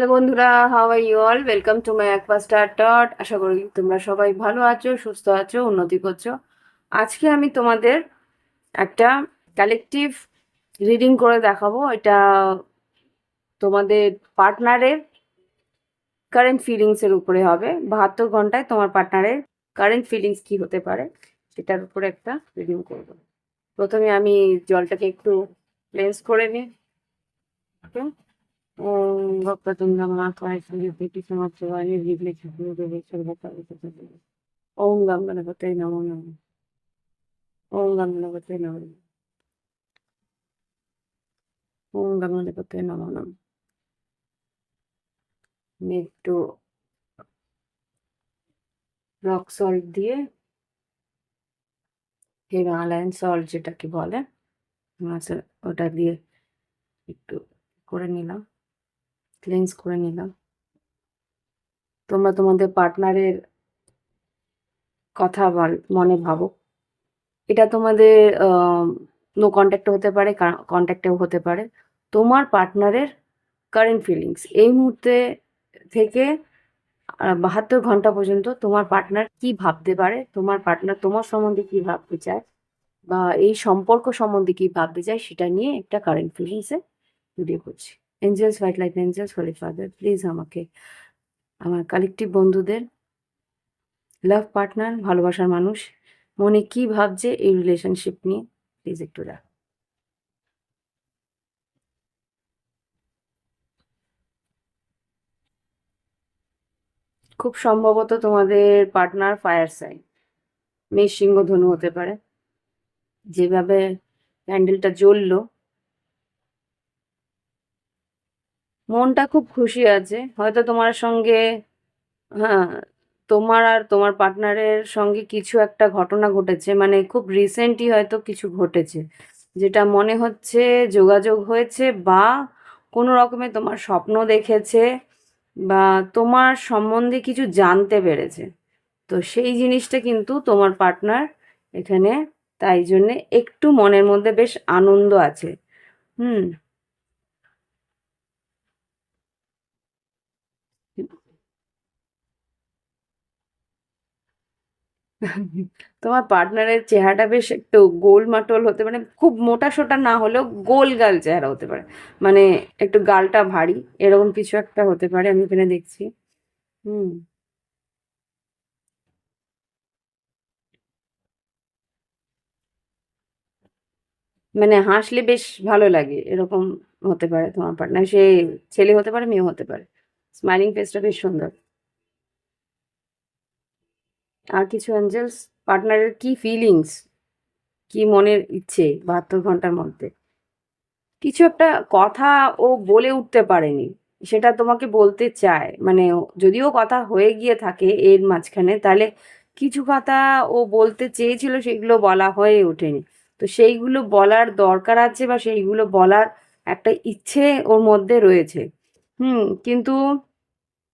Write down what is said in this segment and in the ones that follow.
Hello বন্ধুরা, how are you all? Welcome to my একপা স্টার টট। আশা করি তোমরা সবাই ভালো আছো, সুস্থ আছো, উন্নতি করছো। আজকে আমি তোমাদের একটা কালেকটিভ রিডিং করে দেখাবো। এটা তোমাদের পার্টনারের কারেন্ট ফিলিংসের উপরে হবে। 72 ঘন্টায় তোমার পার্টনারের কারেন্ট ফিলিংস কি হতে পারে সেটার উপরে একটা রিডিং করবো। প্রথমে আমি জলটাকে একটু ক্লেন্স করে নিই। ওকে। ॐ वक्रतुण्डं महाकाय सूर्यकोटिसमप्रभा निर्विघ्नं कुरु मे सर्वकार्येषु ॐ गं गणपतये नमो नमः। ॐ गं गणपतये नमो नमः। ॐ गं गणपतये नमो नमः। আমি একটু রক সল্ট দিয়ে, হিমালয়ান সল্ট যেটাকে বলে, ওটা দিয়ে একটু করে নিলাম, ক্লিনস করে নিলাম। তোমরা তোমাদের পার্টনারের কথা মনে ভাবো। এটা তোমাদের নো কন্ট্যাক্টে হতে পারে, কন্ট্যাক্টেও হতে পারে। তোমার পার্টনারের কারেন্ট ফিলিংস এই মুহূর্তে থেকে 72 ঘন্টা পর্যন্ত তোমার পার্টনার কি ভাবতে পারে, তোমার পার্টনার তোমার সম্বন্ধে কি ভাবতে চায়, বা এই সম্পর্ক সম্বন্ধে কি ভাবতে চায়, সেটা নিয়ে একটা কারেন্ট ফিলিংসে ভিডিও করছি। Angels, white light angels, holy father, please আমাকে আমার কালেকটিভ বন্ধুদের, লাভ পার্টনার, ভালোবাসার মানুষ মনে কি ভাবছে এই রিলেশনশিপ নিয়ে প্লিজ একটু দেখ। খুব সম্ভবত তোমাদের পার্টনার ফায়ার সাইন, মেষ, সিংহ, ধনু হতে পারে। যেভাবে ক্যান্ডেলটা জ্বললো, মনটা খুব খুশি আছে। হয়তো তোমার সঙ্গে, হ্যাঁ, তোমার আর তোমার পার্টনারের সঙ্গে কিছু একটা ঘটনা ঘটেছে, মানে খুব রিসেন্টই হয়তো কিছু ঘটেছে, যেটা মনে হচ্ছে যোগাযোগ হয়েছে, বা কোনো রকমে তোমার স্বপ্ন দেখেছে, বা তোমার সম্বন্ধে কিছু জানতে পেরেছে। তো সেই জিনিসটা কিন্তু তোমার পার্টনার এখানে, তাই জন্যে একটু মনের মধ্যে বেশ আনন্দ আছে। হুম। তোমার পার্টনারের চেহারাটা বেশ একটু গোলমাটোল হতে, মানে খুব মোটা সোটা না হলেও গোল গাল চেহারা হতে পারে, মানে একটু গালটা ভারী, এরকম কিছু একটা হতে পারে, আমি এখানে দেখছি। হুম। মানে হাসলে বেশ ভালো লাগে, এরকম হতে পারে তোমার পার্টনার। সে ছেলে হতে পারে, মেয়ে হতে পারে। স্মাইলিং ফেসটা বেশ সুন্দর। আর কিছু অ্যাঞ্জেলস, পার্টনারের কি ফিলিংস, কি মনের ইচ্ছে 72 ঘন্টার মধ্যে। কিছু একটা কথা ও বলে উঠতে পারেনি, সেটা তোমাকে বলতে চায়। মানে যদিও কথা হয়ে গিয়ে থাকে এর মাঝখানে, তাহলে কিছু কথা ও বলতে চেয়েছিল, সেগুলো বলা হয়ে ওঠেনি। তো সেইগুলো বলার দরকার আছে, বা সেইগুলো বলার একটা ইচ্ছে ওর মধ্যে রয়েছে। কিন্তু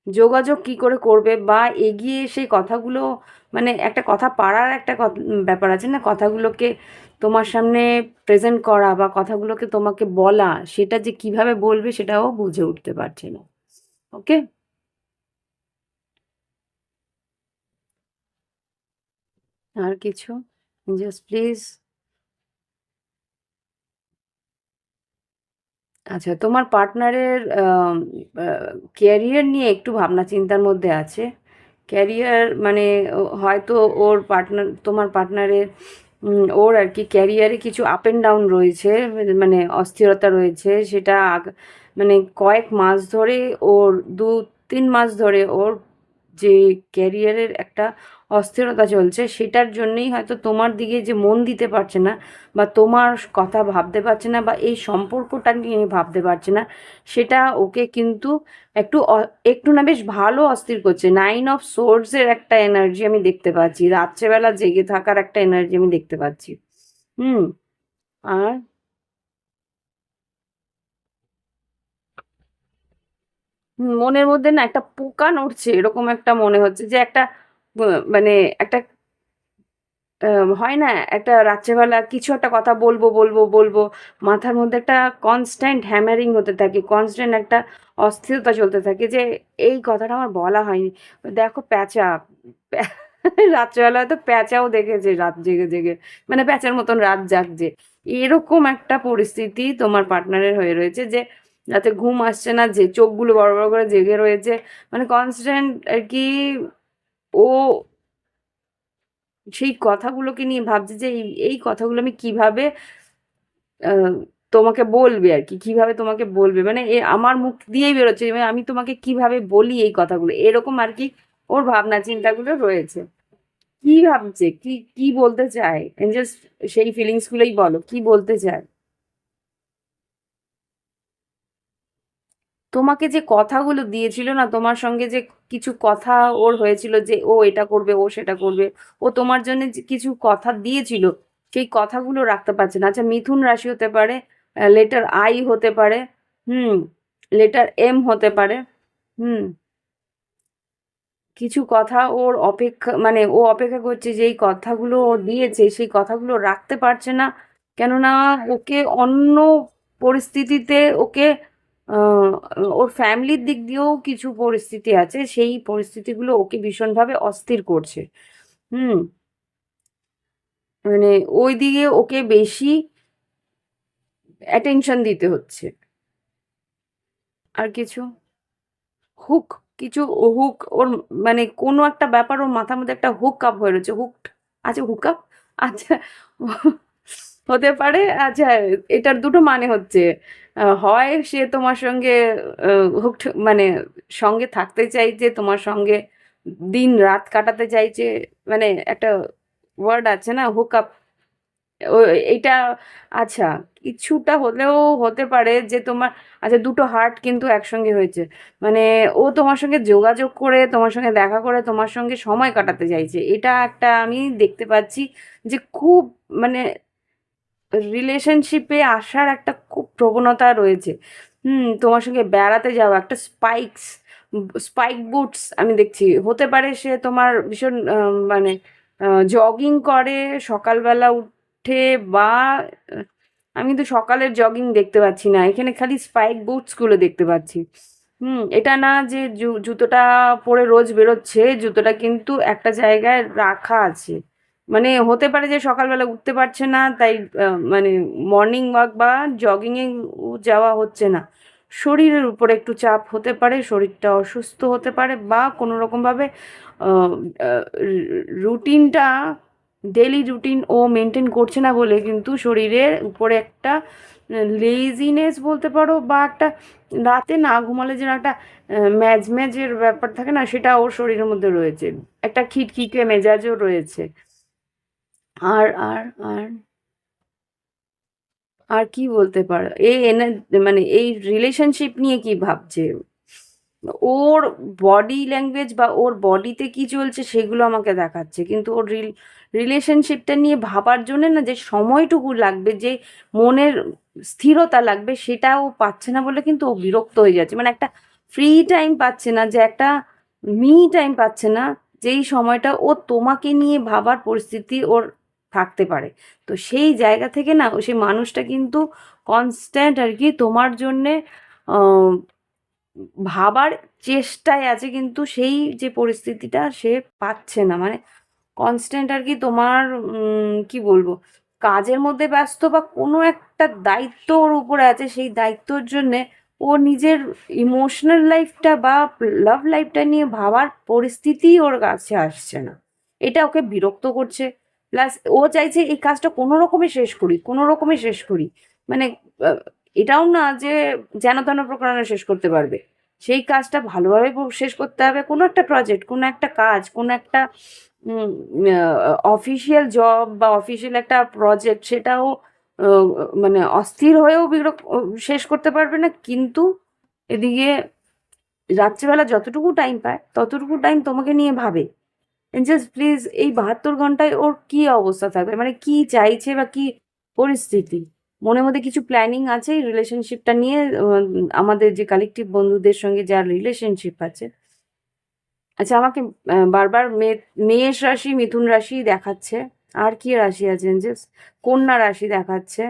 যোগাযোগ কি করে করবে, বা এগিয়ে সেই কথাগুলো, মানে একটা কথা পাড়ার একটা ব্যাপার আছে না, কথাগুলোকে তোমার সামনে প্রেজেন্ট করা, বা কথাগুলোকে তোমাকে বলা, সেটা যে কিভাবে বলবে সেটাও বুঝে উঠতে পারছে না। ওকে। আর কিছু, জাস্ট প্লিজ। আচ্ছা, তোমার পার্টনারের ক্যারিয়ার নিয়ে একটু ভাবনা চিন্তার মধ্যে আছে। ক্যারিয়ার মানে হয়তো ওর পার্টনার, তোমার পার্টনারের, ওর আর কি ক্যারিয়ারে কিছু আপ অ্যান্ড ডাউন রয়েছে, মানে অস্থিরতা রয়েছে। সেটা মানে কয়েক মাস ধরে, ওর 2-3 মাস ধরে ওর যে ক্যারিয়ারের একটা অস্থিরতা চলছে, সেটার জন্যেই হয়তো তোমার দিকে যে মন দিতে পারছে না, বা তোমার কথা ভাবতে পারছে না, বা এই সম্পর্কটা নিয়ে ভাবতে পারছে না, সেটা ওকে কিন্তু একটু না বেশ ভালো অস্থির করছে। 9 অফ সোর্ডসের একটা এনার্জি আমি দেখতে পাচ্ছি, রাত্রেবেলা জেগে থাকার একটা এনার্জি আমি দেখতে পাচ্ছি। হুম। আর মনের মধ্যে না একটা পোকা নড়ছে, এরকম একটা মনে হচ্ছে, যে একটা মানে একটা হয় না একটা রাত্রেবেলা কিছু একটা কথা বলবো বলবো বলবো, মাথার মধ্যে একটা কনস্ট্যান্ট হ্যামারিং হতে থাকে, কনস্ট্যান্ট একটা অস্থিরতা চলতে থাকে যে এই কথাটা আমার বলা হয়নি। দেখো প্যাঁচা, রাত্রেবেলা হয়তো প্যাঁচাও দেখেছে রাত জেগে জেগে, মানে প্যাঁচার মতন রাত জাগছে। এরকম একটা পরিস্থিতি তোমার পার্টনারের হয়ে রয়েছে যে রাতে ঘুম আসছে না, যে চোখগুলো বড় বড় করে জেগে রয়েছে, মানে কনস্ট্যান্ট আর কি। ও সেই কথাগুলোকে নিয়ে ভাবছে যে এই কথাগুলো আমি কিভাবে আহ, তোমাকে বলবে আর কি, কিভাবে তোমাকে বলবে, মানে আমার মুখ দিয়েই বেরোচ্ছে, মানে আমি তোমাকে কিভাবে বলি এই কথাগুলো, এরকম আর কি ওর ভাবনা চিন্তাগুলো রয়েছে। কি ভাবছে, কি কি বলতে চায়, জাস্ট সেই ফিলিংস গুলোই বলো, কি বলতে চায়। তোমাকে যে কথাগুলো দিয়েছিল না, তোমার সঙ্গে যে কিছু কথা ওর হয়েছিল যে ও এটা করবে ও সেটা করবে, ও তোমার জন্য যে কিছু কথা দিয়েছিল, সেই কথাগুলো রাখতে পারছে না। আচ্ছা, মিথুন রাশি হতে পারে, লেটার আই হতে পারে, হুম, লেটার এম হতে পারে, হুম, কিছু কথা ওর অপেক্ষা, মানে ও অপেক্ষা করছে যে এই কথাগুলো ও দিয়েছে সেই কথাগুলো রাখতে পারছে না। কেননা ওকে অন্য পরিস্থিতিতে ওকে আহ, ওর ফ্যামিলির দিক দিয়েও কিছু পরিস্থিতি আছে, সেই পরিস্থিতিগুলো ওকে ভীষণভাবে অস্থির করছে। হুম, মানে ওই দিকে ওকে বেশি অ্যাটেনশন দিতে হচ্ছে। আর কিছু হুক, কিছু হুক ওর, মানে কোনো একটা ব্যাপার ওর মাথার মধ্যে একটা হুক আপ হয়ে রয়েছে, হুক আছে, হুক আপ, আচ্ছা, হতে পারে। আচ্ছা, এটার দুটো মানে হচ্ছে, হয় সে তোমার সঙ্গে হুক, মানে সঙ্গে থাকতে চাইছে, তোমার সঙ্গে দিন রাত কাটাতে চাইছে, মানে একটা ওয়ার্ড আছে না, হুক আপ, ও এইটা। আচ্ছা, কিছুটা হলেও হতে পারে যে তোমার, আচ্ছা, দুটো হার্ট কিন্তু একসঙ্গে হয়েছে, মানে ও তোমার সঙ্গে যোগাযোগ করে, তোমার সঙ্গে দেখা করে, তোমার সঙ্গে সময় কাটাতে চাইছে, এটা একটা আমি দেখতে পাচ্ছি যে খুব, মানে রিলেশনশিপে আসার একটা খুব প্রবণতা রয়েছে। হুম, তোমার সঙ্গে বেড়াতে যাওয়া, একটা স্পাইক বুটস আমি দেখছি, হতে পারে সে তোমার ভীষণ মানে জগিং করে সকালবেলা উঠে, বা আহ, আমি কিন্তু সকালের জগিং দেখতে পাচ্ছি না, এখানে খালি স্পাইক বুটস গুলো দেখতে পাচ্ছি। হুম, এটা না যে জুতোটা পরে রোজ বেরোচ্ছে, জুতোটা কিন্তু একটা জায়গায় রাখা আছে, মানে হতে পারে যে সকালবেলা উঠতে পারছে না তাই মানে মর্নিং ওয়াক বা জগিং এ যাওয়া হচ্ছে না, শরীরের উপরে একটু চাপ হতে পারে, শরীরটা অসুস্থ হতে পারে, বা কোনো রকম ভাবে রুটিনটা, ডেলি রুটিন ও মেনটেন করছে না বলে কিন্তু শরীরের উপরে একটা লেজিনেস বলতে পারো, বা একটা রাতে না ঘুমালে যেন একটা ম্যাজ ম্যাজের ব্যাপার থাকে না, সেটা ওর শরীরের মধ্যে রয়েছে, একটা খিটখিটে মেজাজও রয়েছে। আর আর আর আর কি বলতে পারো এই এনে, মানে এই রিলেশনশিপ নিয়ে কি ভাবছে, ওর বডি ল্যাঙ্গুয়েজ বা ওর বডিতে কি চলছে সেগুলো আমাকে দেখাচ্ছে, কিন্তু ওর রিলেশনশিপটা নিয়ে ভাবার জন্য না যে সময়টুকু লাগবে, যে মনের স্থিরতা লাগবে, সেটা ও পাচ্ছে না বলে কিন্তু ও বিরক্ত হয়ে যাচ্ছে, মানে একটা ফ্রি টাইম পাচ্ছে না, যে একটা মি টাইম পাচ্ছে না, যেই সময়টা ও তোমাকে নিয়ে ভাবার পরিস্থিতি ওর থাকতে পারে। তো সেই জায়গা থেকে না ও সেই মানুষটা কিন্তু কনস্ট্যান্ট আর কি তোমার জন্যে ভাবার চেষ্টায় আছে, কিন্তু সেই যে পরিস্থিতিটা সে পাচ্ছে না, মানে কনস্ট্যান্ট আর কি তোমার কি বলবো, কাজের মধ্যে ব্যস্ত বা কোনো একটা দায়িত্ব ওর উপরে আছে, সেই দায়িত্বর জন্যে ও নিজের ইমোশনাল লাইফটা বা লাভ লাইফটা নিয়ে ভাবার পরিস্থিতি ওর কাছে আসছে না, এটা ওকে বিরক্ত করছে। প্লাস ও চাইছে এই কাজটা কোনো রকমে শেষ করি, কোনো রকমে শেষ করি, মানে আহ, এটাও না যে যেন তেন প্রকারে শেষ করতে পারবে, সেই কাজটা ভালোভাবে শেষ করতে হবে, কোনো একটা প্রজেক্ট, কোনো একটা কাজ, কোনো একটা অফিসিয়াল জব বা অফিসিয়াল একটা প্রজেক্ট, সেটাও আহ, মানে অস্থির হয়েও শেষ করতে পারবে না, কিন্তু এদিকে রাত্রিবেলা যতটুকু টাইম পায় ততটুকু টাইম তোমাকে নিয়ে ভাবে। জাস্ট প্লিজ, এই 72 ঘন্টায় ওর কি অবস্থা থাকবে, মানে কি চাইছে বা কি পরিস্থিতি, মনের মধ্যে কিছু প্ল্যানিং আছে এই রিলেশনশিপটা নিয়ে, আমাদের যে কালেকটিভ বন্ধুদের সঙ্গে যার রিলেশনশিপ আছে। আচ্ছা, আমাকে বারবার মেষ রাশি, মিথুন রাশি দেখাচ্ছে, আর কি রাশি আছে এঞ্জেলস? কন্যা রাশি দেখাচ্ছে।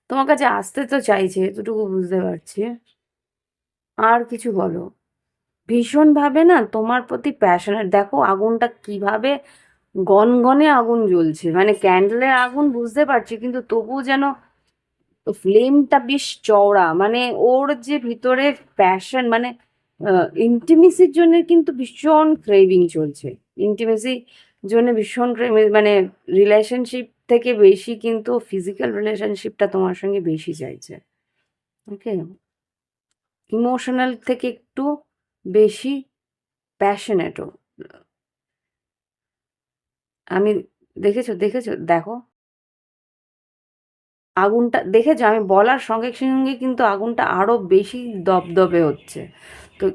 তোমার কাছে আসতে তো চাইছে, এতটুকু বুঝতে পারছি। আর কিছু বলো। ভীষণভাবে না তোমার প্রতি প্যাশনেট, দেখো আগুনটা কিভাবে গনগনে আগুন জ্বলছে, মানে ক্যান্ডেলের আগুন বুঝতে পারছি, কিন্তু তবুও যেন ফ্লেমটা বেশ চওড়া, মানে ওর যে ভিতরে প্যাশন, মানে ইন্টিমেসির জন্য কিন্তু ভীষণ ক্রেভিং চলছে। ইন্টিমেসি জন্য ভীষণ মানে রিলেশনশিপ থেকে বেশি কিন্তু ফিজিক্যাল রিলেশনশিপটা তোমার সঙ্গে বেশি চাইছে। ওকে, ইমোশনাল থেকে একটু বেশি প্যাশনেটও। আমি দেখেছো দেখেছো দেখো, আগুনটা দেখেছো, আমি বলার সঙ্গে সঙ্গে কিন্তু আগুনটা আরো বেশি দপদপে হচ্ছে। তো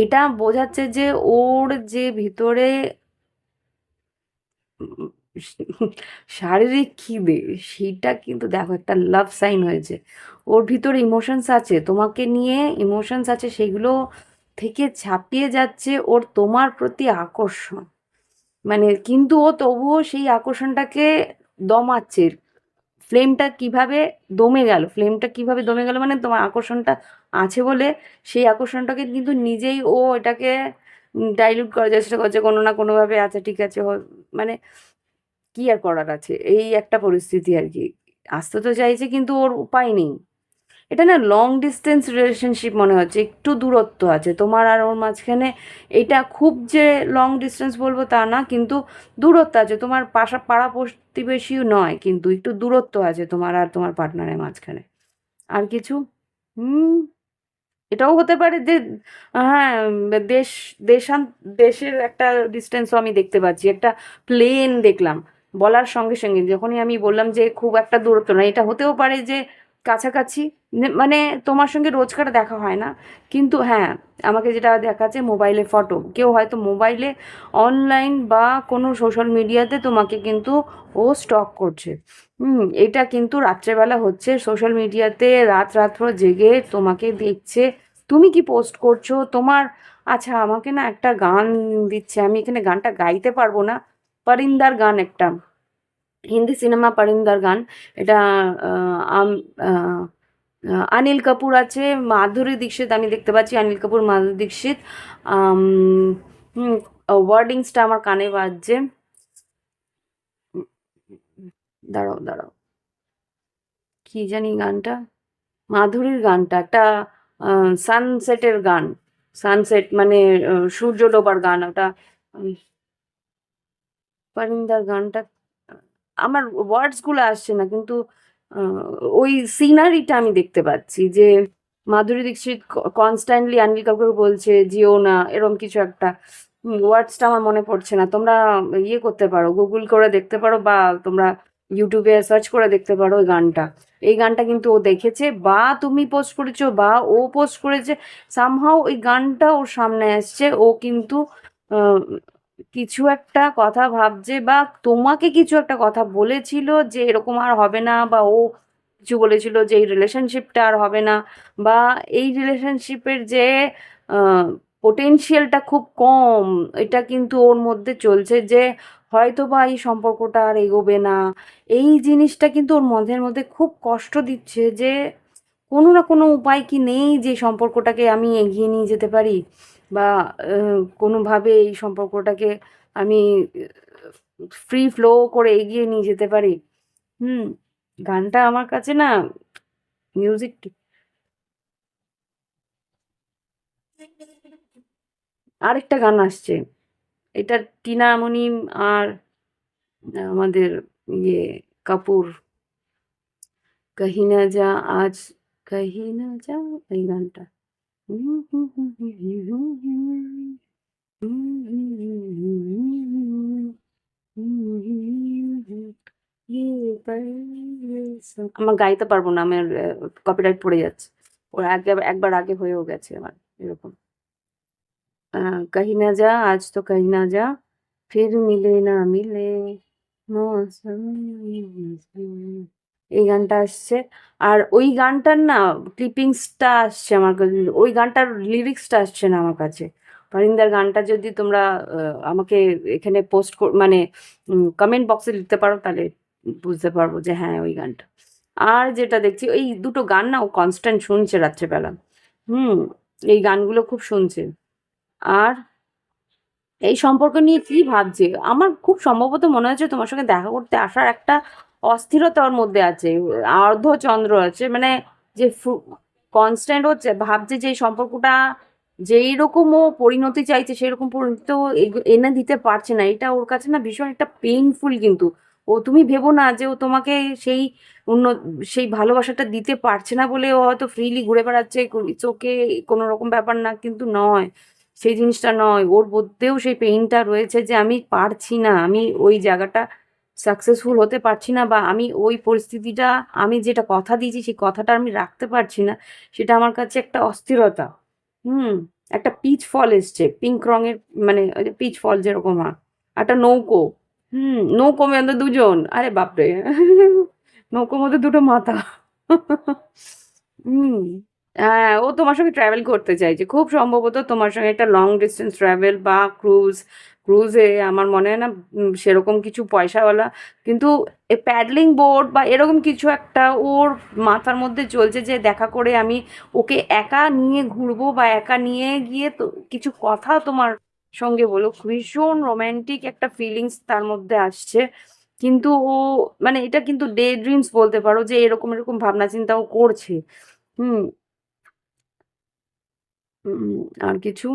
এটা বোঝাচ্ছে যে ওর যে ভিতরে উম শারীরিক খিদে, সেইটা কিন্তু দেখো একটা লাভ সাইন হয়েছে। ওর ভিতরে ইমোশনস আছে, তোমাকে নিয়ে ইমোশনস আছে, সেগুলো থেকে ছাপিয়ে যাচ্ছে ওর তোমার প্রতি আকর্ষণ। মানে কিন্তু ও তবুও সেই আকর্ষণটাকে দমাচ্ছে। ফ্লেমটা কিভাবে ফ্লেমটা কিভাবে দমে গেল, মানে তোমার আকর্ষণটা আছে বলে সেই আকর্ষণটাকে কিন্তু নিজেই ও এটাকে ডাইলিউট করার চেষ্টা করছে কোনো না কোনোভাবে। আচ্ছা ঠিক আছে, মানে কি আর করার আছে, এই একটা পরিস্থিতি আর কি। আসতে তো চাইছে কিন্তু ওর উপায় নেই। এটা না লং ডিস্টেন্স রিলেশনশিপ মনে হচ্ছে, একটু দূরত্ব আছে তোমার আর ওর মাঝখানে। এটা খুব যে লং ডিস্টেন্স বলবো তা না, কিন্তু দূরত্ব আছে, তোমার পাড়া প্রতিবেশীও নয়, কিন্তু একটু দূরত্ব আছে তোমার আর তোমার পার্টনারের মাঝখানে। আর কিছু? হুম, এটাও হতে পারে যে হ্যাঁ, দেশ দেশান দেশের একটা ডিস্টেন্সও আমি দেখতে পাচ্ছি, একটা প্লেন দেখলাম বলার সঙ্গে সঙ্গে, যখনই আমি বললাম যে খুব একটা দূরত্ব না, এটা হতেও পারে যে কাছাকাছি। মানে তোমার সঙ্গে রোজকার দেখা হয় না, কিন্তু হ্যাঁ, আমাকে যেটা দেখাচ্ছে মোবাইলে ফটো, কেউ হয়তো মোবাইলে অনলাইন বা কোনো সোশ্যাল মিডিয়াতে তোমাকে কিন্তু ও স্টক করছে। এটা কিন্তু রাত্রেবেলা হচ্ছে, সোশ্যাল মিডিয়াতে রাত্র জেগে তোমাকে দেখছে তুমি কি পোস্ট করছো তোমার। আচ্ছা, আমাকে না একটা গান দিচ্ছে, আমি এখানে গানটা গাইতে পারবো না। পরিন্দার গান একটা, হিন্দি সিনেমা পরিন্দার গান। এটা আহ, অনিল কাপুর আছে, মাধুরী দীক্ষিত আমি দেখতে পাচ্ছি, অনিল কাপুর মাধুরী দীক্ষিত। আম, হুম, ওয়ার্ডিংসটা আমার কানে বাজছে। উম, দাঁড়াও দাঁড়াও, কি জানি গানটা, মাধুরীর গানটা একটা সানসেটের গান। সানসেট মানে সূর্য ডোবার গান ওটা। উম, পারিন্দার গানটা আমার ওয়ার্ডস গুলো আসছে না, কিন্তু আহ, ওই সিনারিটা আমি দেখতে পাচ্ছি যে মাধুরী দীক্ষিত কনস্ট্যান্টলি অনিল কাপুর বলছে যেও না, এরকম কিছু একটা। ওয়ার্ডসটা আমার মনে পড়ছে না, তোমরা ইয়ে করতে পারো, গুগল করে দেখতে পারো, বা তোমরা ইউটিউবে সার্চ করে দেখতে পারো ওই গানটা। এই গানটা কিন্তু ও দেখেছে, বা তুমি পোস্ট করেছো, বা ও পোস্ট করেছে, সামহাও ওই গানটা ওর সামনে আসছে। ও কিন্তু আহ, কিছু একটা কথা ভাবছে, বা তোমাকে কিছু একটা কথা বলেছিল যে এরকম আর হবে না, বা ও কিছু বলেছিল যে এই রিলেশনশিপটা আর হবে না, বা এই রিলেশনশিপের যে পোটেনশিয়ালটা খুব কম, এটা কিন্তু ওর মধ্যে চলছে যে হয়তো বা এই সম্পর্কটা আর এগোবে না। এই জিনিসটা কিন্তু ওর মনের মধ্যে খুব কষ্ট দিচ্ছে যে কোনো না কোনো উপায় কি নেই যে সম্পর্কটাকে আমি এগিয়ে নিয়ে যেতে পারি, বা কোনোভাবে এই সম্পর্কটাকে আমি ফ্রি ফ্লো করে এগিয়ে নিয়ে যেতে পারি। হুম, গানটা আমার কাছে না, মিউজিক, আরেকটা গান আসছে, এটা টিনা মুনিম আর আমাদের ইয়ে কাপুর, কহি না যা আজ, কহি না যা, এই গানটা। হুম, হুম, হুম, হুম, হুম, হুম, হুম, হুম, হুম, হুম, হুম, হুম, হুম, আমার গাইতে পারবো না, আমার কপিরাইট পড়ে যাচ্ছে। ওর আগে একবার আগে হয়েও গেছে আমার এরকম। कहीं ना जा आज तो कहीं ना जा, फिर मिले না মিলে মৌসম, এই গানটা আসছে। আর ওই গানটার না ক্লিপিংসটা আসছে আমার কাছে, ওই গানটার লিরিক্সটা আসছে না আমার কাছে। ফারিন্দার গানটা যদি তোমরা আমাকে এখানে পোস্ট মানে কমেন্ট বক্সে লিখতে পারো, তাহলে বুঝতে পারবো যে হ্যাঁ ওই গানটা। আর যেটা দেখছি এই দুটো গান না ও কনস্ট্যান্ট শুনছে রাত্রেবেলা। হুম, এই গানগুলো খুব শুনছে। আর এই সম্পর্ক নিয়ে কি ভাবছে? আমার খুব সম্ভবত মনে হচ্ছে তোমার সঙ্গে দেখা করতে আসার একটা অস্থিরতা ওর মধ্যে আছে, অর্ধচন্দ্র আছে, মানে যে কনস্ট্যান্ট হচ্ছে ভাবছে যে এই সম্পর্কটা যেই রকম ও পরিণতি চাইছে সেরকম পরিণতি ও এনে দিতে পারছে না। এটা ওর কাছে না ভীষণ একটা পেইনফুল। কিন্তু ও, তুমি ভেবো না যে ও তোমাকে সেই অন্য সেই ভালোবাসাটা দিতে পারছে না বলে ও হয়তো ফ্রিলি ঘুরে বেড়াচ্ছে, চোখে কোনো রকম ব্যাপার না, কিন্তু নয়, সেই জিনিসটা নয়। ওর মধ্যেও সেই পেইনটা রয়েছে যে আমি পারছি না, আমি ওই জায়গাটা সাকসেসফুল হতে পারছি না, বা আমি ওই পরিস্থিতিটা, আমি যেটা কথা দিয়েছি সেই কথাটা আমি রাখতে পারছি না। সেটা আমার কাছে একটা অস্থিরতা। হুম, একটা পিচ ফল এসছে পিঙ্ক রঙের, মানে ওই যে পিচ ফল যেরকম হয়, একটা নৌকো। নৌকো মধ্যে দুজন, আরে বাপরে! নৌকোর মধ্যে দুটো মাথা। হুম। হ্যাঁ, ও তোমার সঙ্গে ট্রাভেল করতে চাইছে। খুব সম্ভবত তোমার সঙ্গে একটা লং ডিসট্যান্স ট্রাভেল বা ক্রুজ। ক্রুজে আমার মনে হয় না সেরকম কিছু পয়সাওয়ালা, কিন্তু প্যাডলিং বোট বা এরকম কিছু একটা ওর মাথার মধ্যে চলছে যে দেখা করে আমি ওকে একা নিয়ে ঘুরবো বা একা নিয়ে গিয়ে তো কিছু কথা তোমার সঙ্গে বলো। ভীষণ রোমান্টিক একটা ফিলিংস তার মধ্যে আসছে। কিন্তু ও, মানে এটা কিন্তু ডে ড্রিমস বলতে পারো, যে এরকম এরকম ভাবনা চিন্তাও করছে। হুম। হুম, আর কিছু?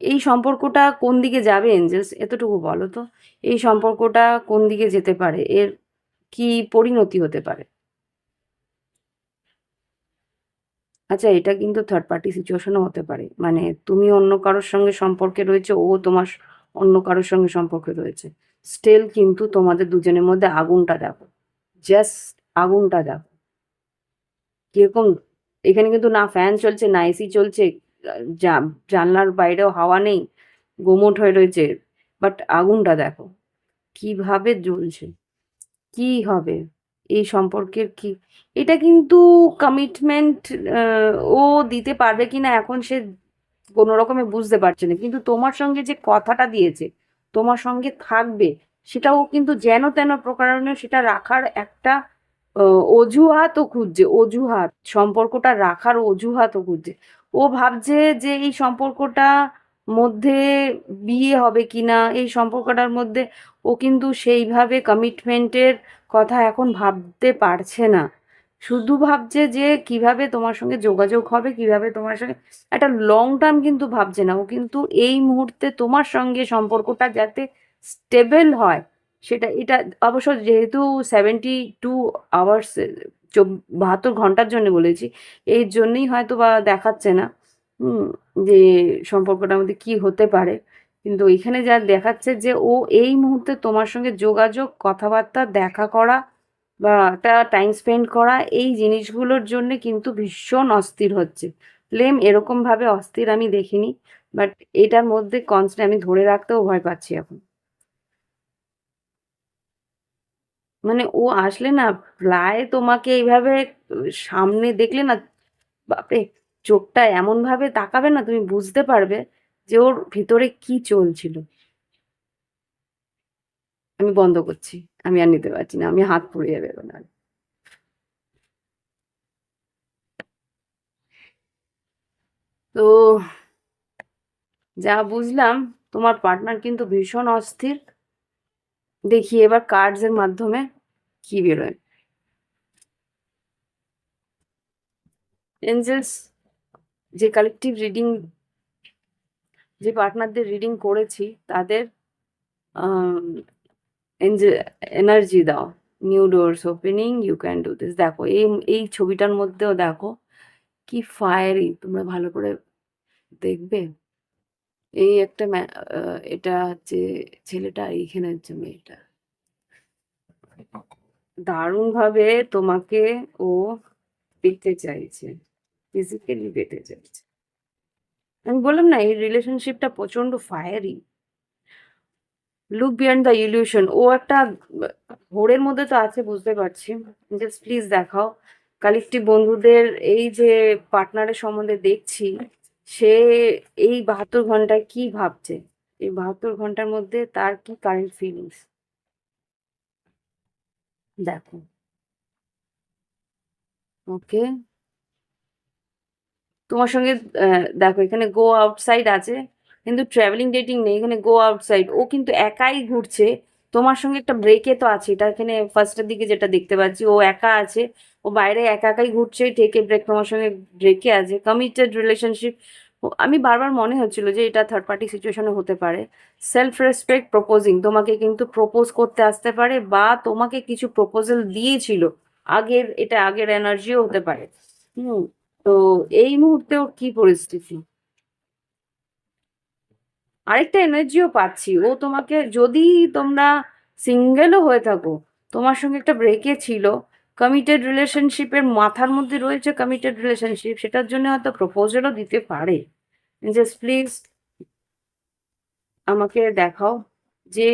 এই সম্পর্কটা কোন দিকে যাবে এঞ্জেলস, এতটুকু বলো তো। এই সম্পর্কটা কোন দিকে যেতে পারে? এর কি পরিণতি হতে পারে? আচ্ছা, এটা কিন্তু থার্ড পার্টি সিচুয়েশনও হতে পারে। মানে তুমি অন্য কারোর সঙ্গে সম্পর্কে রয়েছে, ও তোমার অন্য কারোর সঙ্গে সম্পর্কে রয়েছে। স্টিল কিন্তু তোমাদের দুজনের মধ্যে আগুনটা দেখো। জাস্ট আগুনটা দেখো। কিরকম, এখানে কিন্তু না ফ্যান চলছে না এসি চলছে, জানলার বাইরেও হাওয়া নেই, গুমোট হয়ে রয়েছে, বাট আগুনটা দেখো কিভাবে জ্বলছে। কি হবে এই সম্পর্কের কি? এটা কিন্তু কমিটমেন্ট ও দিতে পারবে কিনা এখন সে কোনো রকমে বুঝতে পারছে না, কিন্তু তোমার সঙ্গে যে কথাটা দিয়েছে তোমার সঙ্গে থাকবে, সেটাও কিন্তু যেন তেন প্রকারণে সেটা রাখার একটা অজুহাতও খুঁজছে, অজুহাত, সম্পর্কটা রাখার অজুহাতও খুঁজছে। ও ভাবছে যে এই সম্পর্কটা মধ্যে বিয়ে হবে কিনা, এই সম্পর্কটার মধ্যে ও কিন্তু সেইভাবে কমিটমেন্টের কথা এখন ভাবতে পারছে না। শুধু ভাবছে যে কিভাবে তোমার সঙ্গে যোগাযোগ হবে, কিভাবে তোমার সঙ্গে একটা লং টার্ম, কিন্তু ভাবছে না। ও কিন্তু এই মুহূর্তে তোমার সঙ্গে সম্পর্কটা যাতে স্টেবল হয়, সেটা, এটা অবশ্য যেহেতু 72 আওয়ার্স, 72 ঘন্টার জন্য বলেছি, এই জন্যই হয়তো বা দেখাচ্ছে না হুম, যে সম্পর্কটার মধ্যে কি হতে পারে। কিন্তু এখানে যা দেখাচ্ছে যে ও এই মুহূর্তে তোমার সঙ্গে যোগাযোগ, কথাবার্তা, দেখা করা বা একটা টাইম স্পেন্ড করা, এই জিনিসগুলোর জন্য কিন্তু ভীষণ অস্থির হচ্ছে। এরকম ভাবে অস্থির আমি দেখিনি, বাট এটার মধ্যে কনস্ট্যান্ট আমি ধরে রাখতেও ভয় পাচ্ছি এখন। মানে ও আসলে না, প্রায় তোমাকে এইভাবে সামনে দেখলে না, বাপরে, চোখটা এমন ভাবে তাকাবে না, তুমি বুঝতে পারবে যে ওর ভিতরে কি চলছিল। আমি বন্ধ করছি, আমি আর নিতে পারছি না, আমি হাত পুড়ে যাবে এখন আর। তো যা বুঝলাম, তোমার পার্টনার কিন্তু ভীষণ অস্থির। দেখি এবার কার্ডস এর মাধ্যমে কি বেরোয়। এঞ্জেলস, যে কালেকটিভ রিডিং, যে পার্টনারদের রিডিং করেছি তাদের এনার্জি দাও। New doors opening, you can do this. দেখো এই এই ছবিটার মধ্যেও দেখো কি ফায়ারি, তোমরা ভালো করে দেখবে। এই একটা এটা হচ্ছে ছেলেটা, এইখানে হচ্ছে মেয়েটা। দারুণ ভাবে তোমাকে ও পেতে চাইছে, ফিজিক্যালি পেতে চাইছে। আমি বললাম না, এই রিলেশনশিপটা প্রচন্ড ফায়ারি। লুক বিয়ন্ড দ্য ইলিউশন, ও একটা ঘোরের মধ্যে তো আছে, বুঝতে পারছি। জাস্ট প্লিজ দেখাও কালেকটিভ বন্ধুদের এই যে পার্টনারের সম্বন্ধে দেখছি, সে এই 72 ঘন্টায় কি ভাবছে, এই 72 ঘন্টার মধ্যে তার কি কারেন্ট ফিলিংস দেখো। ওকে, তোমার সঙ্গে দেখো এখানে গো আউটসাইড আছে, কিন্তু ট্রাভেলিং ডেটিং নেই, এখানে গো আউটসাইড। ও কিন্তু একাই ঘুরছে, তোমার সঙ্গে একটা ব্রেকে তো আছে, এটা এখানে ফার্স্টের দিকে যেটা দেখতে পাচ্ছি ও একা আছে, ও বাইরে একা একাই ঘুরছে, টেকে ব্রেক তোমার সঙ্গে ব্রেকে আছে। কমিটেড রিলেশনশিপ, আমি বারবার মনে হচ্ছিল যে এটা থার্ড পার্টি সিচুয়েশনে হতে পারে। সেলফ রেসপেক্ট প্রপোজিং, তোমাকে কিন্তু প্রপোজ করতে আসতে পারে, বা তোমাকে কিছু প্রপোজাল দিয়েছিল আগের, এটা আগের এনার্জিও হতে পারে। হুম, তো এই মুহূর্তে ওর কি পরিস্থিতি? আরেকটা এনার্জিও পাচ্ছি, ও তোমাকে যদি তোমরা সিঙ্গেলও হয়ে থাকো, তোমার সঙ্গে একটা ব্রেকে ছিল, কমিটেড রিলেশনশিপের মাথার মধ্যে রয়েছে কমিটেড রিলেশনশিপ, সেটার জন্য হয়তো প্রপোজালও দিতে পারে। জাস্ট প্লিজ আমাকে দেখাও যে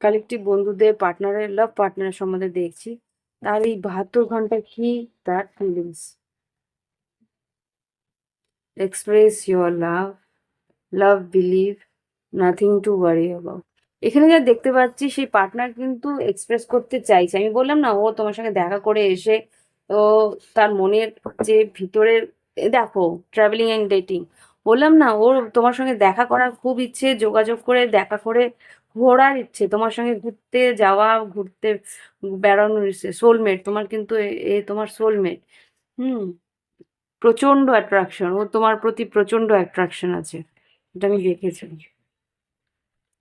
কালেকটিভ বন্ধুদের পার্টনারের, লাভ পার্টনারের সম্বন্ধে দেখছি, তার এই 72 ঘন্টায় কি তার feelings. Express your love, love, believe, nothing to worry about. এখানে যা দেখতে পাচ্ছি সেই পার্টনার কিন্তু এক্সপ্রেস করতে চাইছে, আমি বললাম না ও তোমার সঙ্গে দেখা করে এসে তো তার মনের যে ভিতরের, দেখো ট্রাভেলিং অ্যান্ড ডেটিং, বললাম না ওর তোমার সঙ্গে দেখা করার খুব ইচ্ছে, যোগাযোগ করে দেখা করে ঘোরার ইচ্ছে, তোমার সঙ্গে ঘুরতে যাওয়া, ঘুরতে বেড়ানোর ইচ্ছে। সোলমেট তোমার কিন্তু এ তোমার সোলমেট। হুম, প্রচন্ড অ্যাট্রাকশন, ও তোমার প্রতি প্রচন্ড অ্যাট্রাকশন আছে, এটা আমি দেখেছি।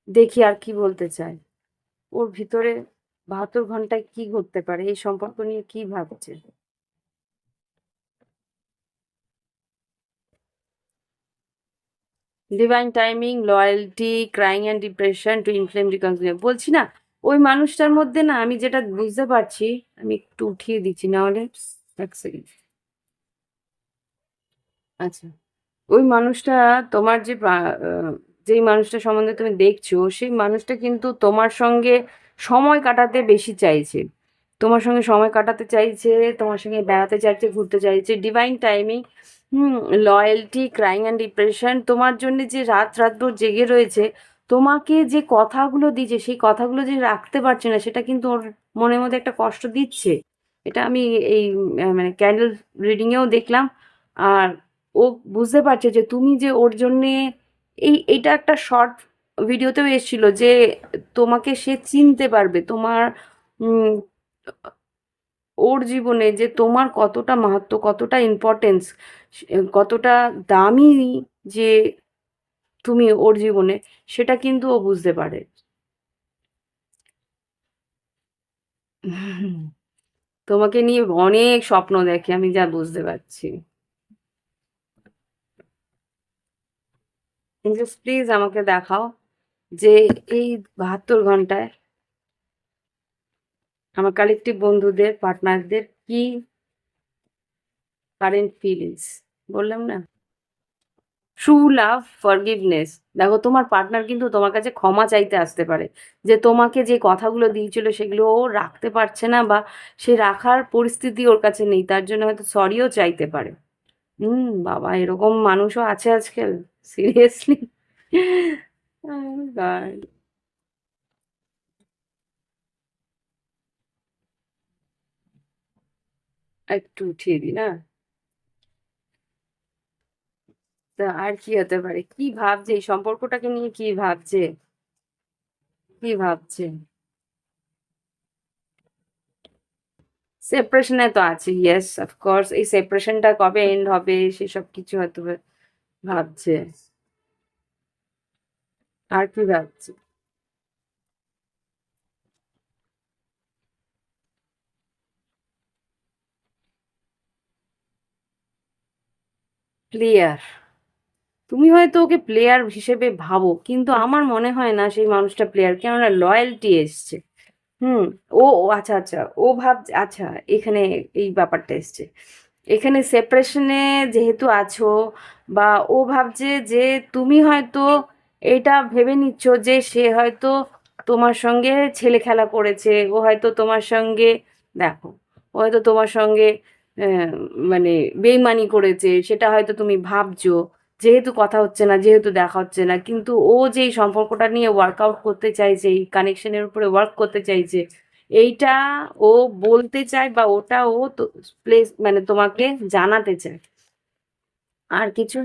দেখি আর কি বলতে চায়, ওর ভিতরে 72 ঘন্টায় কি ঘটতে পারে, এই সম্পর্ক নিয়ে কি ভাবছে। Divine timing, loyalty, crying and depression to inflame reconciliation, বলছি না ওই মানুষটার মধ্যে না, আমি যেটা বুঝতে পারছি, আমি একটু উঠিয়ে দিচ্ছি না হলে, এক সেকেন্ড। আচ্ছা, ওই মানুষটা তোমার যে যেই মানুষটা সম্বন্ধে তুমি দেখছো, সেই মানুষটা কিন্তু তোমার সঙ্গে সময় কাটাতে বেশি চাইছে, তোমার সঙ্গে সময় কাটাতে চাইছে, তোমার সঙ্গে বেড়াতে চাইছে, ঘুরতে চাইছে। Divine timing, loyalty, crying and depression, তোমার জন্য যে রাত রাতভর জেগে রয়েছে, তোমাকে যে কথাগুলো দিয়েছে সেই কথাগুলো যে রাখতে পারছে না, সেটা কিন্তু ওর মনের মধ্যে একটা কষ্ট দিচ্ছে। এটা আমি এই মানে ক্যান্ডেল রিডিংয়েও দেখলাম। আর ও বুঝতে পারছে যে তুমি যে ওর জন্যে, এইটা একটা শর্ট ভিডিওতেও এসেছিল যে তোমাকে সে চিনতে পারবে, তোমার উম, ওর জীবনে যে তোমার কতটা মাহাত্ম্য, কতটা ইম্পর্টেন্স, কতটা দামি যে তুমি ওর জীবনে, সেটা কিন্তু ও বুঝতে পারে। তোমাকে নিয়ে অনেক স্বপ্ন দেখে, আমি যা বুঝতে পারছি। জাস্ট প্লিজ আমাকে দেখাও যে এই 72 ঘন্টায় আমার কালেকটিভ বন্ধুদের, পার্টনারদের কি কারেন্ট ফিলিংস। বললাম না, ট্রু লাভ, ফরগিভনেস, দেখো তোমার পার্টনার কিন্তু তোমার কাছে ক্ষমা চাইতে আসতে পারে, যে তোমাকে যে কথাগুলো দিয়েছিল সেগুলো ও রাখতে পারছে না, বা সে রাখার পরিস্থিতি ওর কাছে নেই, তার জন্য হয়তো সরিও চাইতে পারে। বাবা, এরকম মানুষও আছে আজকাল, সিরিয়াসলি। একটু উঠিয়ে দিই না, তা আর কি হতে পারে, কি ভাবছে এই সম্পর্কটাকে নিয়ে, কি ভাবছে, কি ভাবছে। সেপারেশনে তো আছে, ইয়েস অফকোর্স, এই সেপারেশনটা কবে এন্ড হবে সেসব কিছু হয়তো ভাবছে। আর কি ভাবছে? প্লেয়ার, তুমি হয়তো ওকে প্লেয়ার হিসেবে ভাবো, কিন্তু আমার মনে হয় না সেই মানুষটা প্লেয়ার, কেননা লয়্যালটি এসছে। হুম, ও আচ্ছা আচ্ছা, ও ভাবছে, আচ্ছা এখানে এই ব্যাপারটা এসছে, এখানে সেপারেশনে যেহেতু আছো, বা ও ভাবছে যে তুমি হয়তো এটা ভেবে নিচ্ছ যে সে হয়তো তোমার সঙ্গে ছেলে খেলা করেছে, ও হয়তো তোমার সঙ্গে, দেখো ও হয়তো তোমার সঙ্গে আহ, মানে বেইমানি করেছে, সেটা হয়তো তুমি ভাবছো, যেহেতু কথা হচ্ছে না, যেহেতু দেখা হচ্ছে না, কিন্তু ও যে এই সম্পর্কটা নিয়ে ওয়ার্কআউট করতে চাইছে, এই কানেকশনের উপরে ওয়ার্ক করতে চাইছে, এইটা ও বলতে চায়, বা ওটা ও তো প্লেস মানে তোমাকে জানাতে চায়। আর কিছু,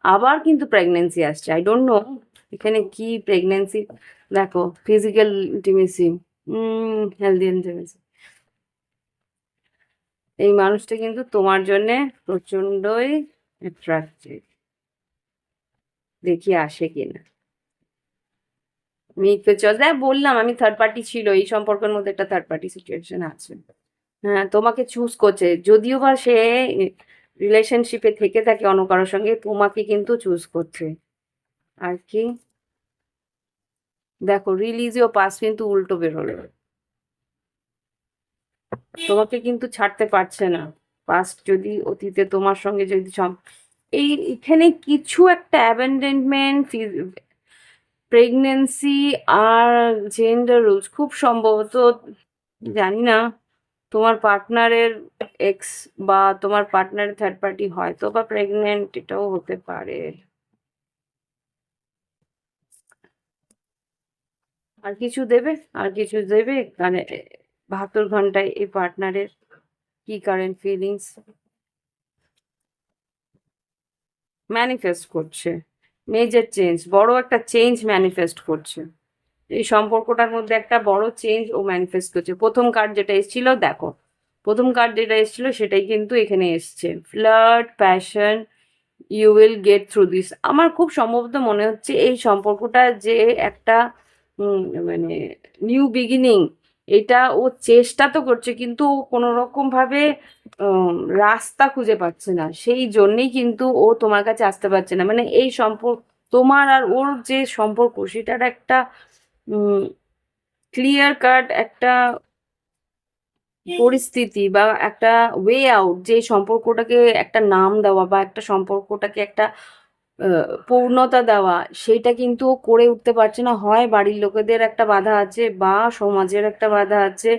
আবার কিন্তু প্রেগন্যান্সি আসছে, আই ডোন্ট নো এখানে কি প্রেগন্যান্সি। দেখো, ফিজিক্যাল ইন্টিমেসি, হেলদি ইন্টিমেসি, এই মানুষটা কিন্তু তোমার জন্যে প্রচন্ডই অ্যাট্রাক্টিভ। দেখি আসে কিনা। মিথ্যে চল, দেখ বললাম আমি, থার্ড পার্টি ছিল এই সম্পর্কের মধ্যে, একটা থার্ড পার্টি সিচুয়েশন আছে। হ্যাঁ, তোমাকে চুজ করছে, যদিও বা সে রিলেশনশিপে থেকে থাকে অন্য কারোর সঙ্গে, তোমাকে কিন্তু চুজ করছে। আর কি, দেখো রিলিজিও পাস কিন্তু উল্টো বেরোলো, তোমাকে কিন্তু ছাড়তে পারছে না। পাস্ট যদি, অতীতে তোমার সঙ্গে যদি এই এখানে কিছু একটা অ্যাবেন্ডেনমেন্ট, প্রেগনেন্সি, আর জেন্ডার রোলস খুব সম্ভবত, জানি না, তোমার পার্টনারের এক্স বা তোমার পার্টনারের থার্ড পার্টি হয়তো বা প্রেগনেন্ট, এটাও হতে পারে। আর কিছু দেবে, আর কিছু দেবে, মানে 72 ঘন্টায় এই পার্টনারের কি কারেন্ট ফিলিংস ম্যানিফেস্ট করছে, মেজর চেঞ্জ, বড় একটা চেঞ্জ ম্যানিফেস্ট করছে। এই সম্পর্কটার মধ্যে একটা বড় চেঞ্জ ও ম্যানিফেস্ট করছে। প্রথম কার্ড যেটা এসেছিল, দেখো, প্রথম কার্ড যেটা এসেছিল সেটাই কিন্তু এখানে এসছে, flirt, passion, you will get through this. আমার খুব সম্ভবত মনে হচ্ছে এই সম্পর্কটা যে একটা মানে নিউ বিগিনিং, এটা ও চেষ্টা তো করছে, কিন্তু ও কোনো রকম ভাবে উম, রাস্তা খুঁজে পাচ্ছে না, সেই জন্যেই কিন্তু ও তোমার কাছে আসতে পারছে না। মানে এই সম্পর্ক, তোমার আর ওর যে সম্পর্ক, সেটার একটা ক্লিয়ার কাট একটা পরিস্থিতি বা একটা ওয়ে আউট, যে সম্পর্কটাকে একটা নাম দেওয়া বা একটা সম্পর্কটাকে একটা পূর্ণতা দেওয়া, সেইটা কিন্তু ও করে উঠতে পারছে না। হয় বাড়ির লোকেদের একটা বাধা আছে, বা সমাজের একটা বাধা আছে,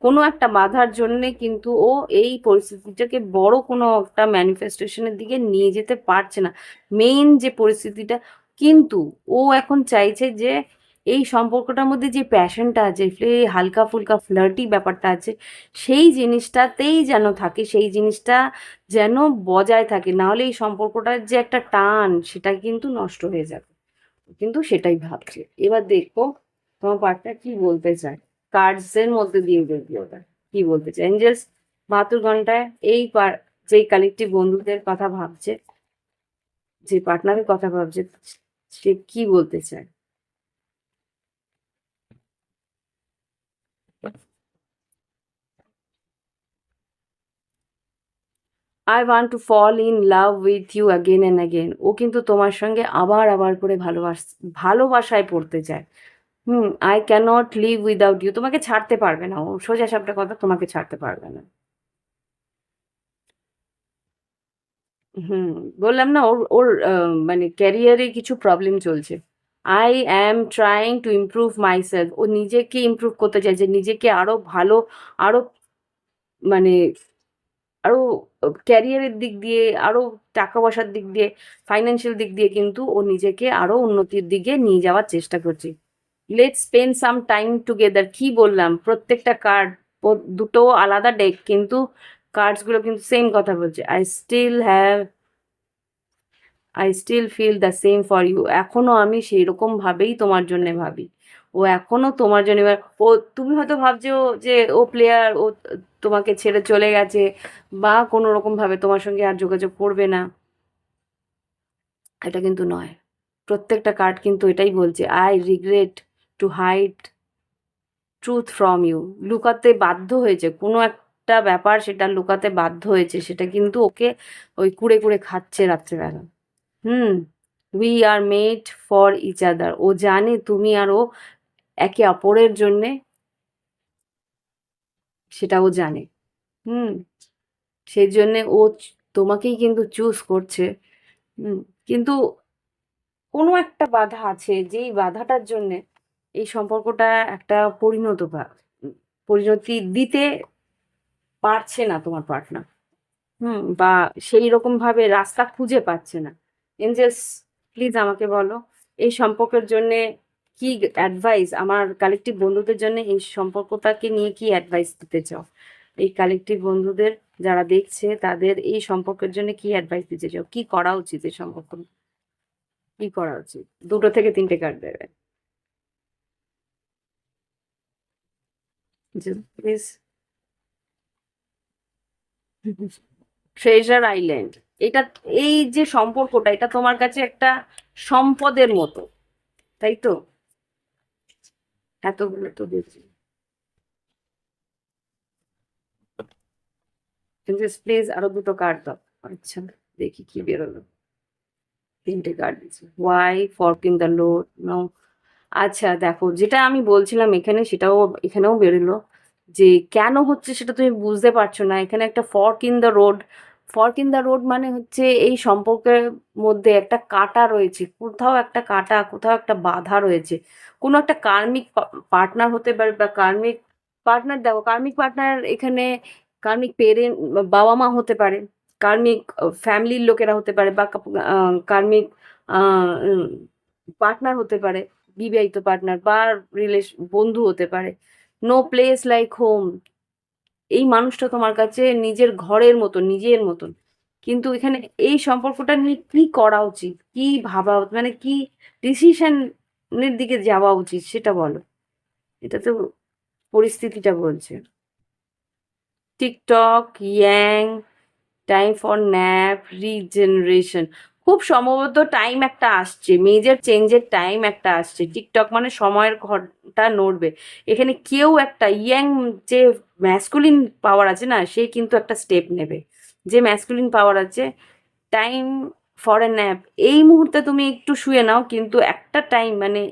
কোনো একটা বাধার জন্যে কিন্তু ও এই পরিস্থিতিটাকে বড় কোনো একটা ম্যানিফেস্টেশনের দিকে নিয়ে যেতে পারছে না, মেইন যে পরিস্থিতিটা। কিন্তু ও এখন চাইছে যে এই সম্পর্কটার মধ্যে যে প্যাশনটা আছে, হালকা ফুলকা ফ্লার্টি ব্যাপারটা আছে, সেই জিনিসটাতেই যেন থাকে, সেই জিনিসটা যেন বজায় থাকে, নাহলে এই সম্পর্কটার যে একটা টান, সেটা কিন্তু নষ্ট হয়ে যাবে। কিন্তু সেটাই ভাবছে। এবার দেখো তোমার পার্টনার কি বলতে চায়, কার্ডস এর মধ্যে দিয়ে দেখবি ওটা কি বলতে চায়। এঞ্জেলস 72 ঘন্টায় এই যেই কালেকটিভ বন্ধুদের কথা ভাবছে, যে পার্টনারের কথা ভাবছে, সে কি বলতে চায়। I want to fall in love with you again and again. ও কিন্তু তোমার সঙ্গে আবার আবার করে ভালোবাসায় পড়তে চায়। I can't live without you, তোমাকে ছাড়তে পারবে না, ও সোজা সাপটা কথা, তোমাকে ছাড়তে পারবে না। হুম, বললাম না, ওর ওর মানে ক্যারিয়ারে কিছু প্রবলেম চলছে। I am trying to improve myself, ও নিজেকে ইমপ্রুভ করতে চাইছে, নিজেকে আরো ভালো, আরো মানে আরো ক্যারিয়ারের দিক দিয়ে, আরো টাকা পয়সার দিক দিয়ে, ফাইন্যান্সিয়াল দিক দিয়ে কিন্তু ও নিজেকে আরো উন্নতির দিকে নিয়ে যাওয়ার চেষ্টা করছে। Let's spend some time together, কি বললাম, প্রত্যেকটা কার্ড, দুটো আলাদা ডেক, কিন্তু কার্ডস গুলো কিন্তু সেম কথা বলছে। I still feel the same for you, এখনো আমি সেই রকম ভাবেই তোমার জন্য ভাবি। ও এখনো তোমার জন্য ও, তুমি হয়তো ভাবছো যে ও প্লেয়ার, ও তোমাকে ছেড়ে চলে গেছে, বা কোনো রকম ভাবে তোমার সঙ্গে আর যোগাযোগ করবে না, এটা কিন্তু নয়। প্রত্যেকটা কার্ড কিন্তু এটাই বলছে, I regret to hide truth from you, লুকাতে বাধ্য হয়েছে কোনো একটা ব্যাপার, সেটা লুকাতে বাধ্য হয়েছে, সেটা কিন্তু ওকে ওই কুড়ে কুড়ে খাচ্ছে রাত্রেবেলা। Hmm, we are made for each other, ও জানে তুমি আর ও একে অপরের জন্যে, সেটা ও জানে। হুম, সেই জন্যে ও তোমাকেই কিন্তু চুজ করছে। হুম, কিন্তু কোনো একটা বাধা আছে, যেই বাধাটার জন্যে এই সম্পর্কটা একটা পরিণতি দিতে পারছে না তোমার পার্টনার, বা সেই রকম ভাবে রাস্তা খুঁজে পাচ্ছে না। এঞ্জেলস, প্লিজ আমাকে বলো এই সম্পর্কের জন্য কি অ্যাডভাইস, আমার কালেকটিভ বন্ধুদের জন্য এই সম্পর্কটাকে নিয়ে কি অ্যাডভাইস দিতে চাও? এই কালেকটিভ বন্ধুদের যারা দেখছে তাদের এই সম্পর্কের জন্য কি অ্যাডভাইস দিতে চাও? কি করা উচিত এই সম্পর্ক, কি করা উচিত? 2 থেকে 3টে কার্ড দেবে প্লিজ। ট্রেজার আইল্যান্ড, এটা, এই যে সম্পর্কটা, এটা তোমার কাছে একটা সম্পদের মতো, তাই তো? এতগুলো তো দেখছি। প্লিজ আরো 2টো কার্ড দাও। আচ্ছা, দেখি কি বেরোলো। 3টে কার্ড দিচ্ছে, Y fork in the road, no. আচ্ছা দেখো, যেটা আমি বলছিলাম এখানে, সেটাও এখানেও বেরোলো, যে কেন হচ্ছে সেটা তুমি বুঝতে পারছো না। এখানে একটা fork in the road, fork in the road মানে হচ্ছে এই সম্পর্কের মধ্যে একটা কাঁটা রয়েছে, কোথাও একটা কাঁটা, কোথাও একটা বাধা রয়েছে। কোনো একটা কার্মিক পার্টনার হতে পারে, বা কার্মিক পার্টনার, দেখো কার্মিক পার্টনার এখানে কার্মিক পেরেন্ট, বাবা মা হতে পারে, কার্মিক ফ্যামিলির লোকেরা হতে পারে, বা কার্মিক পার্টনার হতে পারে, বিবাহিত পার্টনার, বা বন্ধু হতে পারে। নো প্লেস লাইক হোম, এই মানুষটা তোমার কাছে নিজের ঘরের মতন, নিজের মতন। কিন্তু এখানে এই সম্পর্কটা নিয়ে কি করা উচিত, কি ভাবা মানে কি ডিসিশনের দিকে যাওয়া উচিত সেটা বলো। এটা তো পরিস্থিতিটা বলছে। TikTok, young, time for nap, regeneration, খুব সম্ভবত টাইম একটা আসছে, মেজর চেঞ্জের টাইম একটা আসছে। টিকটক মানে সময়ের ঘরটা নড়বে। এখানে কেউ একটা ইয়াং, যে ম্যাসকুলিন পাওয়ার আছে না, সে কিন্তু একটা স্টেপ নেবে। যে ম্যাসকুলিন পাওয়ার আছে, টাইম ফর এ ন্যাপ, এই মুহূর্তে তুমি একটু শুয়ে নাও, কিন্তু একটা টাইম মানে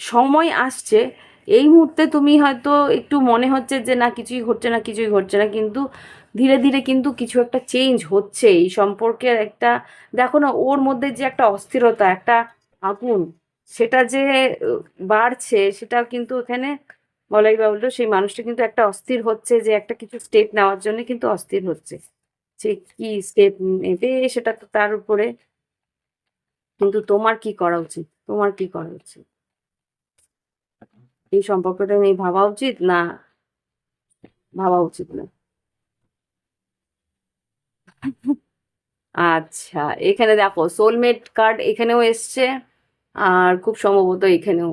সময় আসছে, এই মুহূর্তে তুমি হয়তো একটু মনে হচ্ছে যে না কিছুই ঘটছে না, কিছুই ঘটছে না, কিন্তু ধীরে ধীরে কিন্তু কিছু একটা চেঞ্জ হচ্ছে এই সম্পর্কের একটা। দেখো না, ওর মধ্যে যে একটা অস্থিরতা, একটা আগুন, সেটা যে বাড়ছে, সেটা কিন্তু এখানে বলাই বাহুল্য। সেই মানুষটা কিন্তু একটা অস্থির হচ্ছে, যে একটা কিছু স্টেপ নেওয়ার জন্য কিন্তু অস্থির হচ্ছে। সে কি স্টেপ নেবে সেটা তো তার উপরে। কিন্তু তোমার কি করা উচিত, তোমার কি করা উচিত? এই সম্পর্কটা নিয়ে ভাবা উচিত না ভাবা উচিত না? আচ্ছা, এখানে দেখো সোলমেট কার্ড এখানেও এসছে, আর খুব সম্ভবত এখানেও,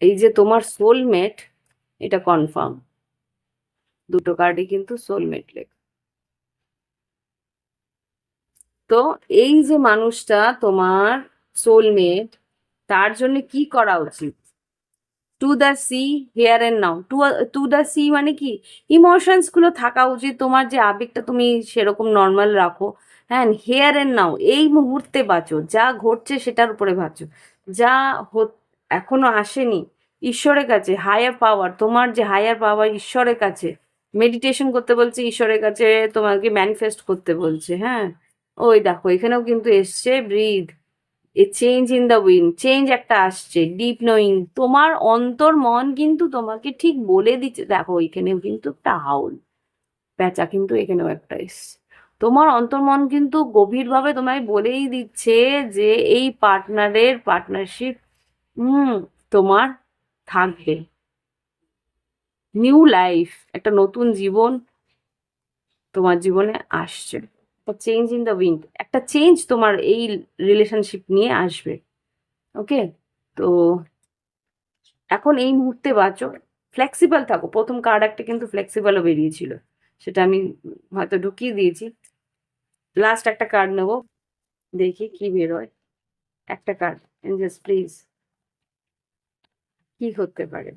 এই যে তোমার সোলমেট, এটা কনফার্ম। 2টো কার্ডই কিন্তু সোলমেট লেখা। তো এই যে মানুষটা তোমার সোলমেট, তার জন্য কি করা উচিত? To the sea, here and now. To the sea মানে কি, ইমোশনস গুলো থাকা উচিত, তোমার যে আবেগটা তুমি সেরকম নর্মাল রাখো। হ্যাঁ, হেয়ার এন্ড নাও, এই মুহূর্তে বাঁচো, যা ঘটছে সেটার উপরে বাঁচো। যা এখনো আসেনি, ঈশ্বরের কাছে, হায়ার পাওয়ার, তোমার যে হায়ার পাওয়ার ঈশ্বরের কাছে মেডিটেশন করতে বলছে, ঈশ্বরের কাছে তোমাকে ম্যানিফেস্ট করতে বলছে। হ্যাঁ, ওই দেখো এখানেও কিন্তু এসছে breath, a change in the wind, change একটা আসছে, ডিপ নোয়িং, তোমার অন্তর মন কিন্তু তোমাকে ঠিক বলে দিচ্ছে। দেখো এখানেও কিন্তু একটা হাউল, প্যাঁচা কিন্তু এখানেও একটা এসছে। তোমার অন্তর মন কিন্তু গভীরভাবে তোমায় বলেই দিচ্ছে যে এই পার্টনারশিপ তোমার থাকবে। নিউ লাইফ, একটা নতুন জীবন তোমার জীবনে আসছে। চেঞ্জ ইন দ্য উইন্ড, একটা চেঞ্জ তোমার এই রিলেশনশিপ নিয়ে আসবে। ওকে, তো এখন এই মুহূর্তে বাঁচো, ফ্লেক্সিবল থাকো। প্রথম কার্ড একটা কিন্তু ফ্লেক্সিবলও বেরিয়েছিল, সেটা আমি হয়তো ঢুকিয়ে দিয়েছি। লাস্ট একটা কার্ড নেবো, দেখি কি বেরোয়। একটা কার্ড, এঞ্জেলস প্লিজ, কি করতে পারে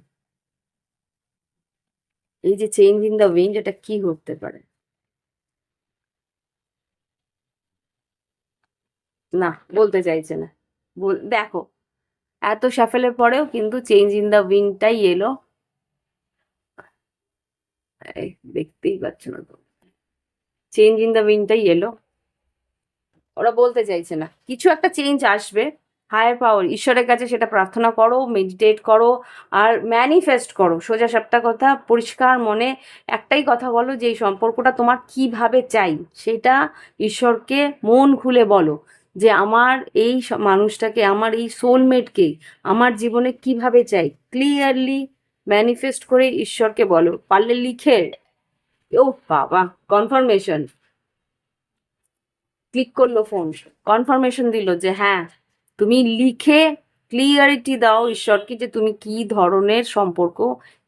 এই যে চেঞ্জ ইন দ্য উইন্ড, এটা কি করতে পারে? না, বলতে চাইছে না। দেখো, এত সাফেলের পরেও কিন্তু চেঞ্জ ইন দ্য উইন্ডটাই এলো। এই, দেখতেই পাচ্ছ না তো, চেঞ্জ ইন দ্য উইন্ডটাই এলো। ওরা বলতে চাইছে না, কিছু একটা চেঞ্জ আসবে, হায়ার পাওয়ার ঈশ্বরের কাছে সেটা প্রার্থনা করো, মেডিটেট করো আর ম্যানিফেস্ট করো। সোজা সাপটা কথা, পরিষ্কার মনে একটাই কথা বলো যে এই সম্পর্কটা তোমার কিভাবে চাই, সেটা ঈশ্বরকে মন খুলে বলো যে আমার এই মানুষটাকে, আমার এই সোলমেটকে আমার জীবনে কিভাবে চাই। ক্লিয়ারলি ম্যানিফেস্ট করে ঈশ্বরকে বলো, পারলে লিখে। ও বাবা, কনফার্মেশন ক্লিক করলো ফোন, কনফার্মেশন দিল যে হ্যাঁ, তুমি লিখে ক্লিয়ারিটি দাও ঈশ্বরকে যে তুমি কি ধরনের সম্পর্ক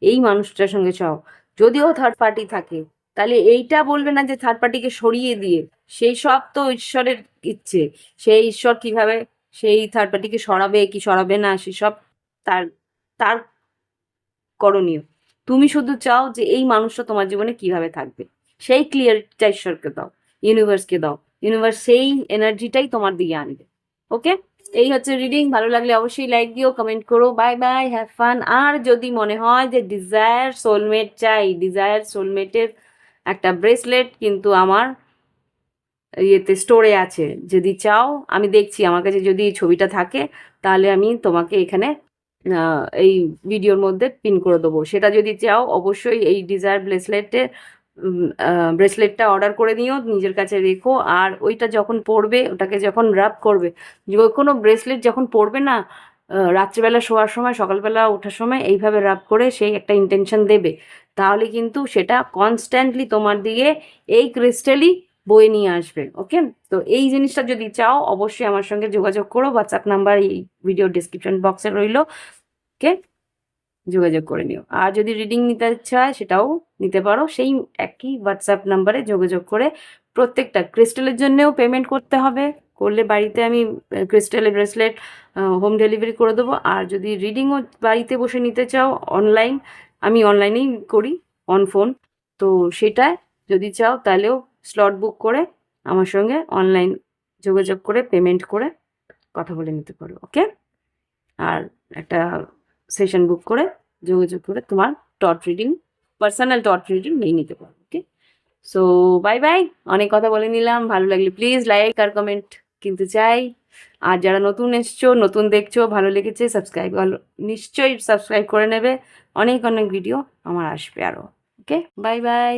এই মানুষটার সঙ্গে চাও। যদিও থার্ড পার্টি থাকে তাহলে এইটা বলবে না যে থার্ড পার্টিকে সরিয়ে দিয়ে, সেই সব তো ঈশ্বরের ইচ্ছে। সেই ঈশ্বর কিভাবে সেই থার্ড পার্টিকে সরাবে কি সরাবে না সেসব তার তার করণীয়। তুমি শুধু চাও যে এই মানুষটা তোমার জীবনে কিভাবে থাকবে, সেই ক্লিয়ারিটিটা ঈশ্বরকে দাও, ইউনিভার্সকে দাও। ইউনিভার্স সেই এনার্জিটাই তোমার দিকে আনবে। ওকে, এই হচ্ছে রিডিং। ভালো লাগলে অবশ্যই লাইক দিও, কমেন্ট করো। Bye bye, have fun. আর যদি মনে হয় যে ডিজায়ার সোলমেট চাই, ডিজায়ার সোলমেটের একটা ব্রেসলেট কিন্তু আমার ইয়েতে স্টোরে আছে, যদি চাও আমি দেখছি, আমার কাছে যদি এই ছবিটা থাকে তাহলে আমি তোমাকে এখানে এই ভিডিওর মধ্যে পিন করে দেবো। সেটা যদি চাও অবশ্যই এই ডিজায়ার ব্রেসলেটটা অর্ডার করে নিও, নিজের কাছে রেখো। আর ওইটা যখন পরবে, ওটাকে যখন রাব করবে, যে কোনো ব্রেসলেট যখন পরবে না, রাত্রিবেলা শোয়ার সময়, সকালবেলা ওঠার সময় এইভাবে রাব করে সেই একটা ইন্টেনশন দেবে, তাহলে কিন্তু সেটা কনস্ট্যান্টলি তোমার দিকে এই ক্রিস্টালই বয়ে নিয়ে আসবে। ওকে, তো এই জিনিসটা যদি চাও অবশ্যই আমার সঙ্গে যোগাযোগ করো। হোয়াটসঅ্যাপ নাম্বার এই ভিডিও ডিসক্রিপশন বক্সে রইলো। ওকে, যোগাযোগ করে নিও। আর যদি রিডিং নিতে ইচ্ছা হয় সেটাও নিতে পারো, সেই একই হোয়াটসঅ্যাপ নাম্বারে যোগাযোগ করে। প্রত্যেকটা ক্রিস্টালের জন্যেও পেমেন্ট করতে হবে, করলে বাড়িতে আমি ক্রিস্টালের ব্রেসলেট হোম ডেলিভারি করে দেবো। আর যদি রিডিংও বাড়িতে বসে নিতে চাও অনলাইন, আমি অনলাইনেই করি, অন ফোন। তো সেটা যদি চাও তাহলেও স্লট বুক করে আমার সঙ্গে অনলাইন যোগাযোগ করে পেমেন্ট করে কথা বলে নিতে পারো। ওকে, আর একটা সেশন বুক করে যোগাযোগ করে তোমার টট রিডিং, পার্সোনাল টট রিডিং নিয়ে নিতে পারো। ওকে, সো বাই বাই। অনেক কথা বলে নিলাম। ভালো লাগলে প্লিজ লাইক আর কমেন্ট কিন্তু চাই। আর যারা নতুন এসছো, নতুন দেখছো, ভালো লেগেছে সাবস্ক্রাইব, নিশ্চয়ই সাবস্ক্রাইব করে নেবে। অনেক অনেক ভিডিও আমার আসবে আরও। ওকে, বাই বাই।